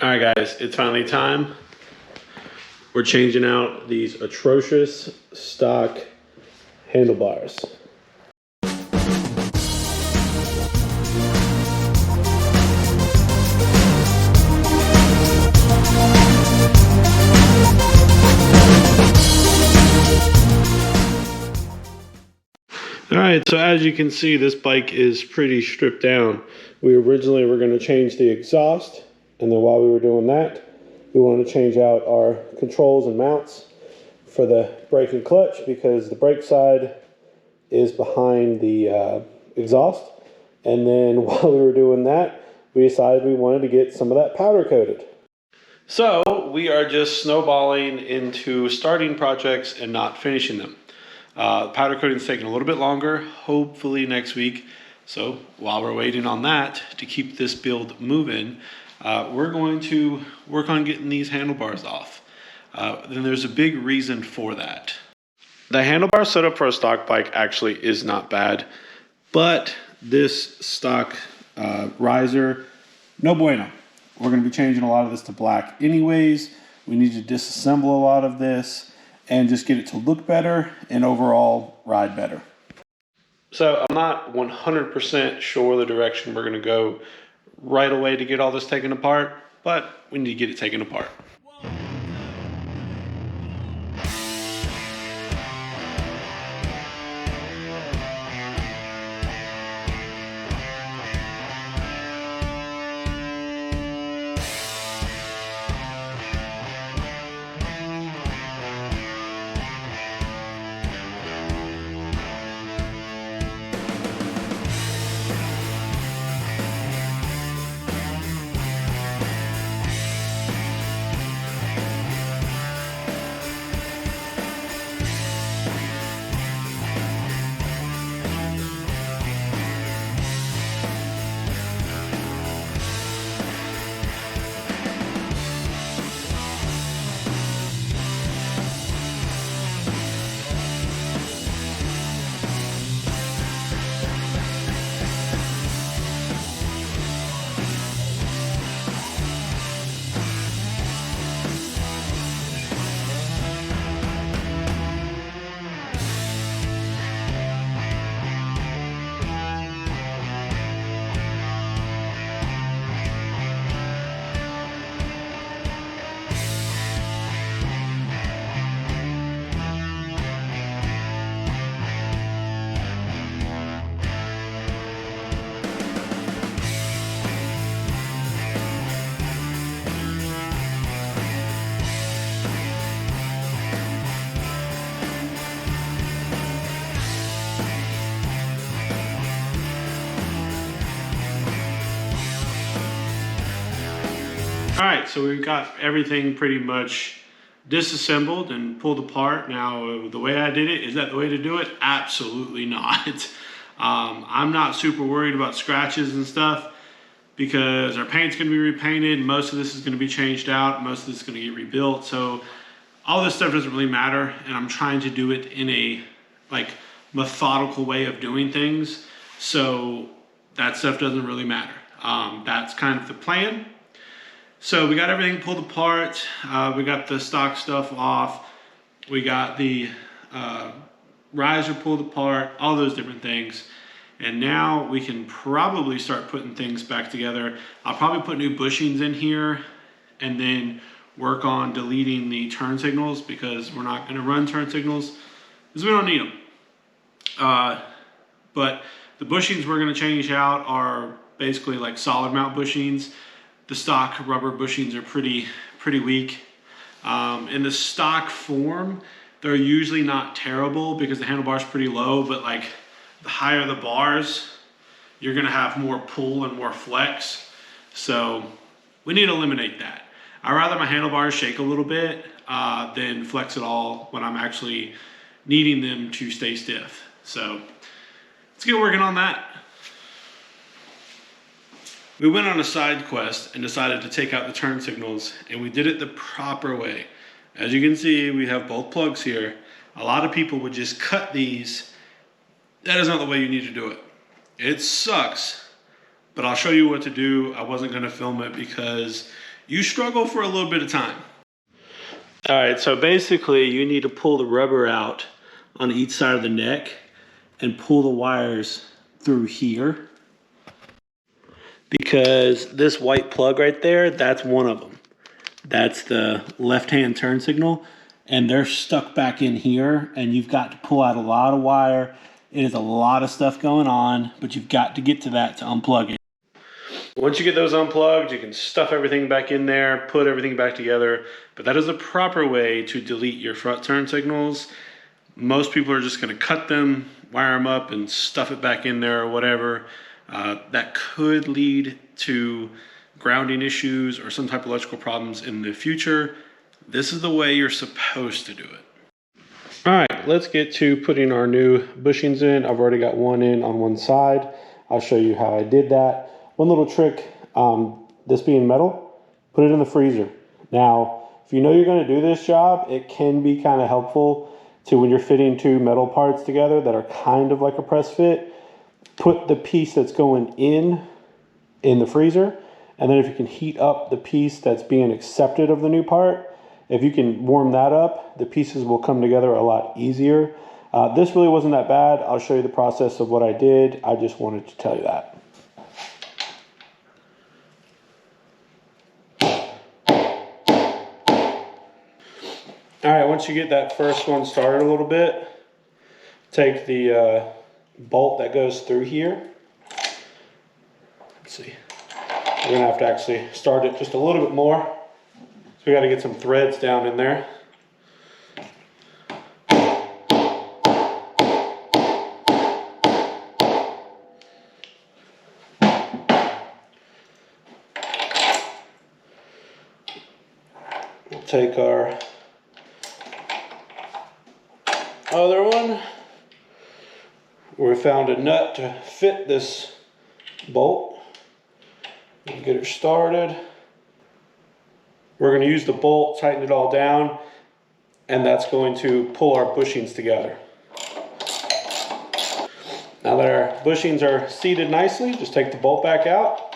All right, guys, it's finally time. We're changing out these atrocious stock handlebars. All right, so as you can see, this bike is pretty stripped down. We originally were going to change the exhaust, and then while we were doing that, we wanted to change out our controls and mounts for the brake and clutch because the brake side is behind the exhaust. And then while we were doing that, we decided we wanted to get some of that powder coated. So we are just snowballing into starting projects and not finishing them. Powder coating is taking a little bit longer, hopefully next week. So while we're waiting on that to keep this build moving, we're going to work on getting these handlebars off. Then there's a big reason for that. The handlebar setup for a stock bike actually is not bad, but this stock riser, no bueno. We're going to be changing a lot of this to black anyways. We need to disassemble a lot of this and just get it to look better and overall ride better. So I'm not 100% sure the direction we're going to go right away to get all this taken apart, but we need to get it taken apart. All right, so we've got everything pretty much disassembled and pulled apart. Now, the way I did it, is that the way to do it? Absolutely not. I'm not super worried about scratches and stuff because our paint's gonna be repainted. Most of this is gonna be changed out. Most of this is gonna get rebuilt. So all this stuff doesn't really matter. And I'm trying to do it in a methodical way of doing things. So that stuff doesn't really matter. That's kind of the plan. So we got everything pulled apart. We got the stock stuff off. We got the riser pulled apart, all those different things. And now we can probably start putting things back together. I'll probably put new bushings in here and then work on deleting the turn signals because we're not gonna run turn signals because we don't need them. But the bushings we're gonna change out are basically like solid mount bushings. The stock rubber bushings are pretty weak. In the stock form, they're usually not terrible because the handlebar's pretty low, but like the higher the bars, you're gonna have more pull and more flex. So we need to eliminate that. I'd rather my handlebars shake a little bit than flex at all when I'm actually needing them to stay stiff. So let's get working on that. We went on a side quest and decided to take out the turn signals, and we did it the proper way. As you can see, we have both plugs here. A lot of people would just cut these. That is not the way you need to do it. It sucks, but I'll show you what to do. I wasn't gonna film it because you struggle for a little bit of time. All right, so basically you need to pull the rubber out on each side of the neck and pull the wires through here, because this white plug right there, that's one of them. That's the left-hand turn signal, and they're stuck back in here, and you've got to pull out a lot of wire. It is a lot of stuff going on, but you've got to get to that to unplug it. Once you get those unplugged, you can stuff everything back in there, put everything back together, but that is the proper way to delete your front turn signals. Most people are just going to cut them, wire them up, and stuff it back in there or whatever. That could lead to grounding issues or some type of electrical problems in the future. This is the way you're supposed to do it. All right, let's get to putting our new bushings in. I've already got one in on one side. I'll show you how I did that. One little trick, this being metal, put it in the freezer. Now, if you know you're going to do this job, it can be kind of helpful to, when you're fitting two metal parts together that are kind of like a press fit, put the piece that's going in the freezer, and then if you can heat up the piece that's being accepted of the new part, if you can warm that up, the pieces will come together a lot easier. This really wasn't that bad. I'll show you the process of what I did. I just wanted to tell you that. All right, once you get that first one started a little bit, take the bolt that goes through here. Let's see. We're gonna have to actually start it just a little bit more. So we gotta get some threads down in there. We'll take our other one. We found a nut to fit this bolt. We'll get it started. We're going to use the bolt, tighten it all down, and that's going to pull our bushings together. Now that our bushings are seated nicely, just take the bolt back out,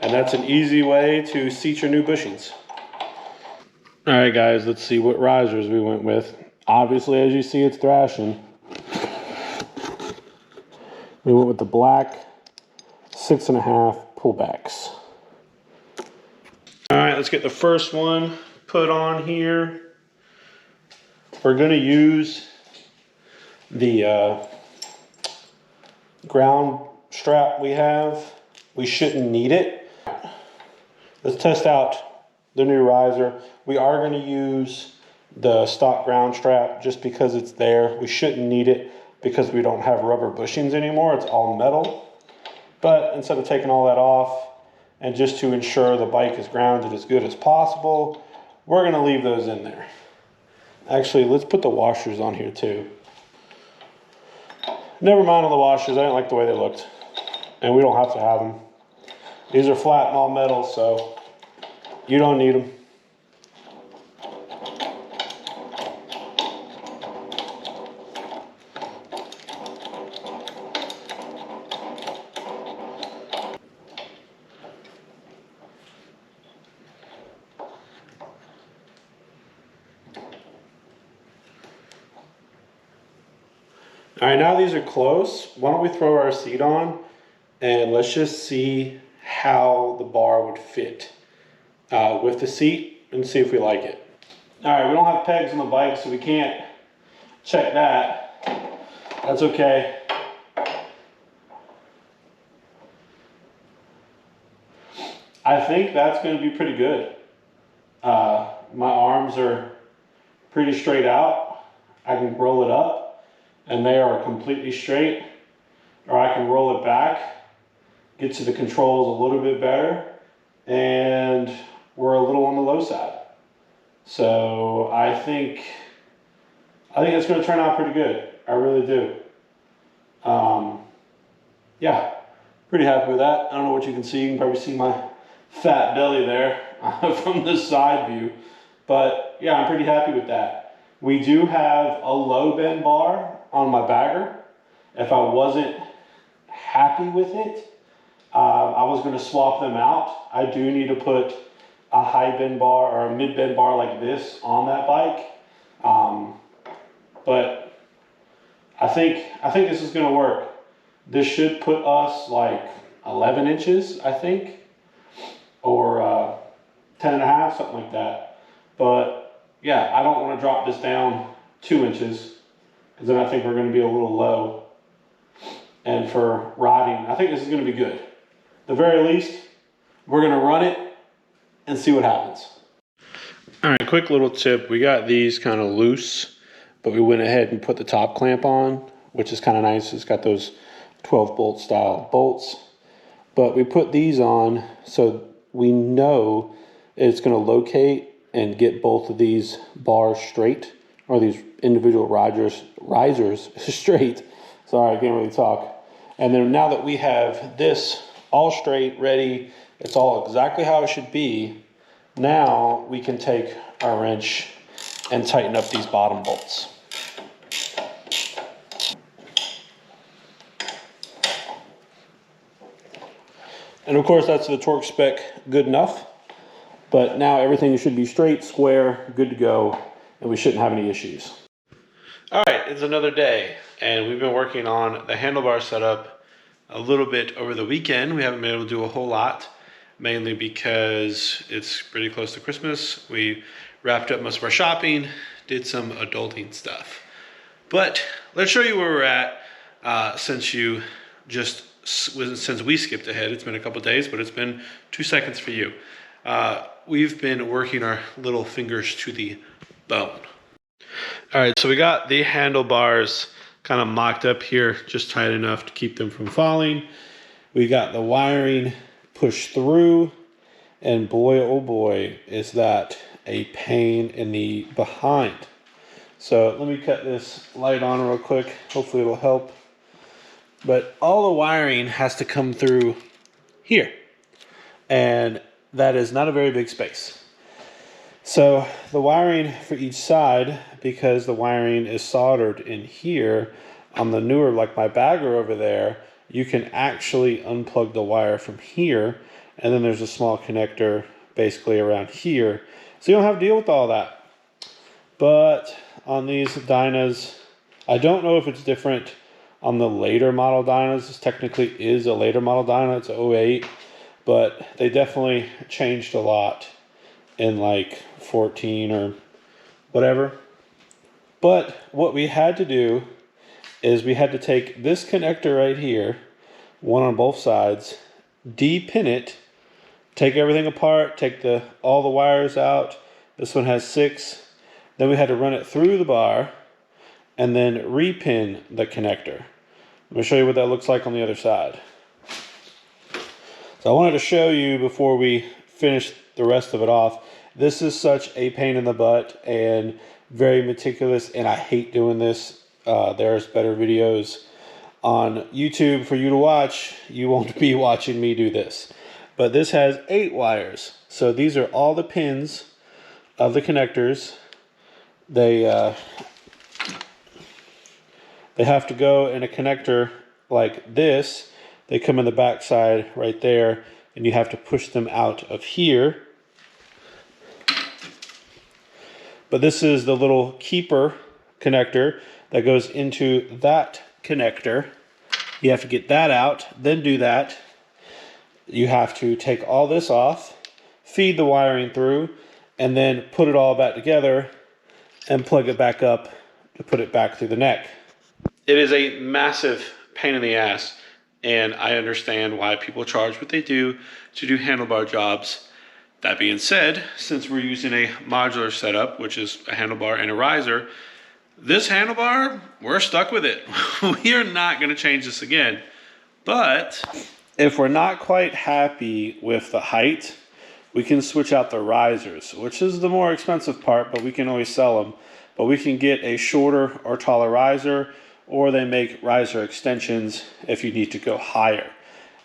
and that's an easy way to seat your new bushings. All right, guys, let's see what risers we went with. Obviously, as you see, it's thrashing. We went with the black 6.5 pullbacks. All right, let's get the first one put on here. We're going to use the ground strap we have. We shouldn't need it. Let's test out the new riser. We are going to use the stock ground strap just because it's there. We shouldn't need it because we don't have rubber bushings anymore. It's all metal. But instead of taking all that off, and just to ensure the bike is grounded as good as possible, we're going to leave those in there. Actually, let's put the washers on here too. Never mind on the washers. I didn't like the way they looked, and we don't have to have them. These are flat and all metal, so you don't need them. All right, now these are close. Why don't we throw our seat on and let's just see how the bar would fit with the seat and see if we like it. All right, we don't have pegs on the bike, so we can't check that. That's okay. I think that's going to be pretty good. My arms are pretty straight out. I can roll it up and they are completely straight, or I can roll it back, get to the controls a little bit better, and we're a little on the low side. So I think it's going to turn out pretty good. I really do. Yeah, pretty happy with that. I don't know what you can see. You can probably see my fat belly there from the side view. But yeah, I'm pretty happy with that. We do have a low bend bar on my bagger. If I wasn't happy with it, I was going to swap them out. I do need to put a high bend bar or a mid bend bar like this on that bike. But I think this is gonna work. This should put us like 11 inches, I think, or 10 and a half, something like that. But yeah, I don't want to drop this down 2 inches because then I think we're going to be a little low. And for riding, I think this is going to be good. At the very least, we're going to run it and see what happens. All right, quick little tip. We got these kind of loose, but we went ahead and put the top clamp on, which is kind of nice. It's got those 12 bolt style bolts. But we put these on so we know it's going to locate and get both of these bars straight, or these individual risers straight. Sorry, I can't really talk. And then now that we have this all straight, ready, it's all exactly how it should be, now we can take our wrench and tighten up these bottom bolts. And of course, that's the torque spec good enough. But now everything should be straight, square, good to go, and we shouldn't have any issues. All right, it's another day, and we've been working on the handlebar setup a little bit over the weekend. We haven't been able to do a whole lot, mainly because it's pretty close to Christmas. We wrapped up most of our shopping, did some adulting stuff. But let's show you where we're at since we skipped ahead. It's been a couple days, but it's been 2 seconds for you. We've been working our little fingers to the bone. All right, so we got the handlebars kind of mocked up here, just tight enough to keep them from falling. We got the wiring pushed through, and boy, oh boy, is that a pain in the behind. So let me cut this light on real quick. Hopefully it'll help. But all the wiring has to come through here, and that is not a very big space. So the wiring for each side, because the wiring is soldered in here on the newer, like my bagger over there, you can actually unplug the wire from here, and then there's a small connector basically around here. So you don't have to deal with all that. But on these dynas, I don't know if it's different on the later model dynas. This technically is a later model dyna, it's 08. But they definitely changed a lot in like 14 or whatever. But what we had to do is we had to take this connector right here, one on both sides, de-pin it, take everything apart, take all the wires out. This one has 6. Then we had to run it through the bar and then repin the connector. Let me show you what that looks like on the other side. So I wanted to show you before we finish the rest of it off. This is such a pain in the butt and very meticulous, and I hate doing this. There's better videos on YouTube for you to watch. You won't be watching me do this. But this has 8 wires. So these are all the pins of the connectors. They have to go in a connector like this. They come in the back side right there, and you have to push them out of here. But this is the little keeper connector that goes into that connector. You have to get that out, then do that. You have to take all this off, feed the wiring through, and then put it all back together and plug it back up to put it back through the neck. It is a massive pain in the ass. And I understand why people charge what they do to do handlebar jobs. That being said, since we're using a modular setup, which is a handlebar and a riser, this handlebar, we're stuck with it. We are not going to change this again. But if we're not quite happy with the height, we can switch out the risers, which is the more expensive part, but we can always sell them. But we can get a shorter or taller riser, or they make riser extensions if you need to go higher.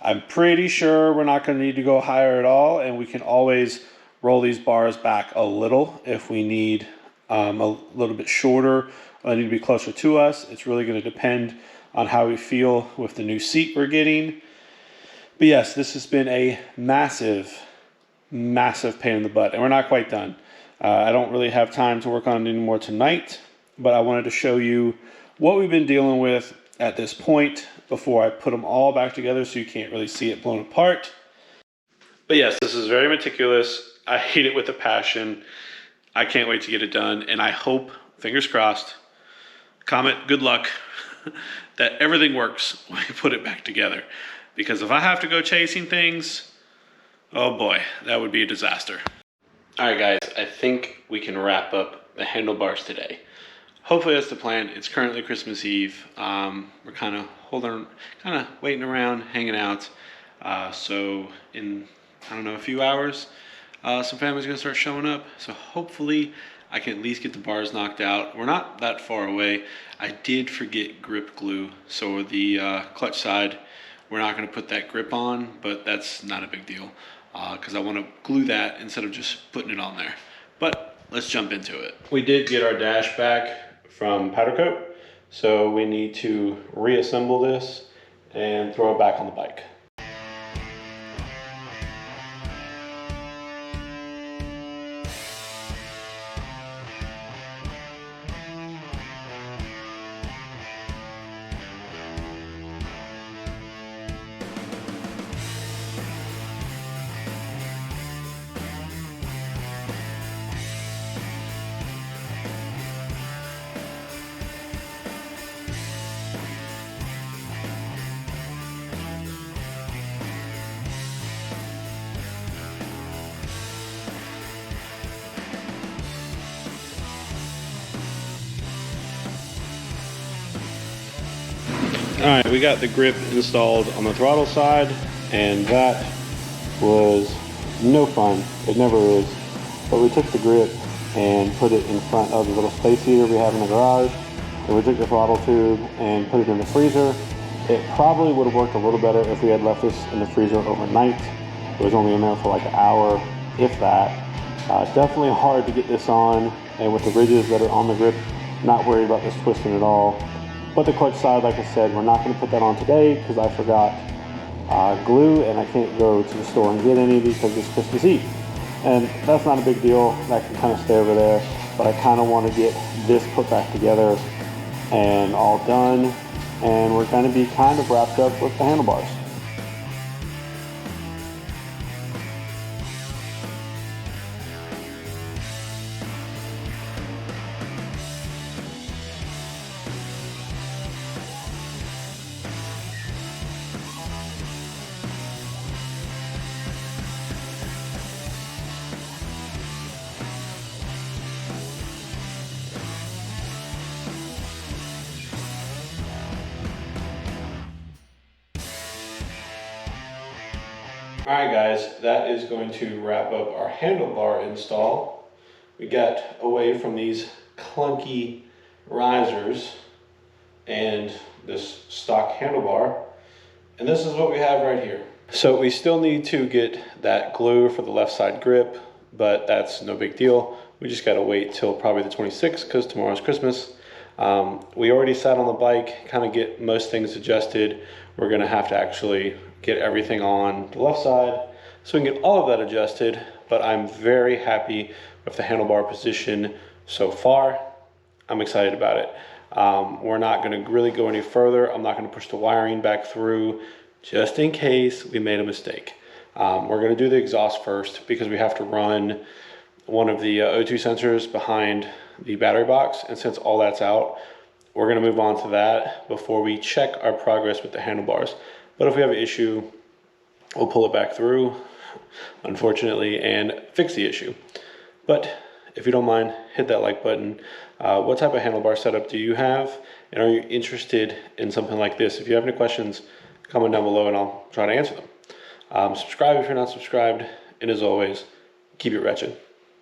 I'm pretty sure we're not going to need to go higher at all, and we can always roll these bars back a little if we need a little bit shorter, or they need to be closer to us. It's really going to depend on how we feel with the new seat we're getting. But yes, this has been a massive massive pain in the butt, and we're not quite done. I don't really have time to work on it anymore tonight, but I wanted to show you what we've been dealing with at this point before I put them all back together so you can't really see it blown apart. But yes, this is very meticulous. I hate it with a passion. I can't wait to get it done, and I hope, fingers crossed, Comet, good luck, that everything works when you put it back together. Because if I have to go chasing things, oh boy, that would be a disaster. All right, guys, I think we can wrap up the handlebars today. Hopefully that's the plan. It's currently Christmas Eve. We're kind of waiting around, hanging out. So in, I don't know, a few hours, some family's gonna start showing up. So hopefully I can at least get the bars knocked out. We're not that far away. I did forget grip glue. So the clutch side, we're not gonna put that grip on, but that's not a big deal because I wanna glue that instead of just putting it on there. But let's jump into it. We did get our dash back from powder coat. So we need to reassemble this and throw it back on the bike. All right, we got the grip installed on the throttle side, and that was no fun. It never is. But we took the grip and put it in front of the little space heater we have in the garage. And we took the throttle tube and put it in the freezer. It probably would have worked a little better if we had left this in the freezer overnight. It was only in there for like an hour, if that. Definitely hard to get this on, and with the ridges that are on the grip, not worried about this twisting at all. But the clutch side, like I said, we're not going to put that on today because I forgot glue, and I can't go to the store and get any because it's Christmas Eve. And that's not a big deal. That can kind of stay over there. But I kind of want to get this put back together and all done. And we're going to be kind of wrapped up with the handlebars. All right, guys, that is going to wrap up our handlebar install. We got away from these clunky risers and this stock handlebar, and this is what we have right here. So we still need to get that glue for the left side grip, but that's no big deal. We just got to wait till probably the 26th because tomorrow's Christmas. We already sat on the bike, kind of get most things adjusted. We're going to have to actually get everything on the left side so we can get all of that adjusted, but I'm very happy with the handlebar position so far. I'm excited about it. We're not going to really go any further. I'm not going to push the wiring back through just in case we made a mistake. We're going to do the exhaust first because we have to run one of the O2 sensors behind the battery box, and since all that's out, we're going to move on to that before we check our progress with the handlebars. But if we have an issue, we'll pull it back through, unfortunately, and fix the issue. But if you don't mind, hit that like button. What type of handlebar setup do you have? And are you interested in something like this? If you have any questions, comment down below and I'll try to answer them. Subscribe if you're not subscribed. And as always, keep it wretched.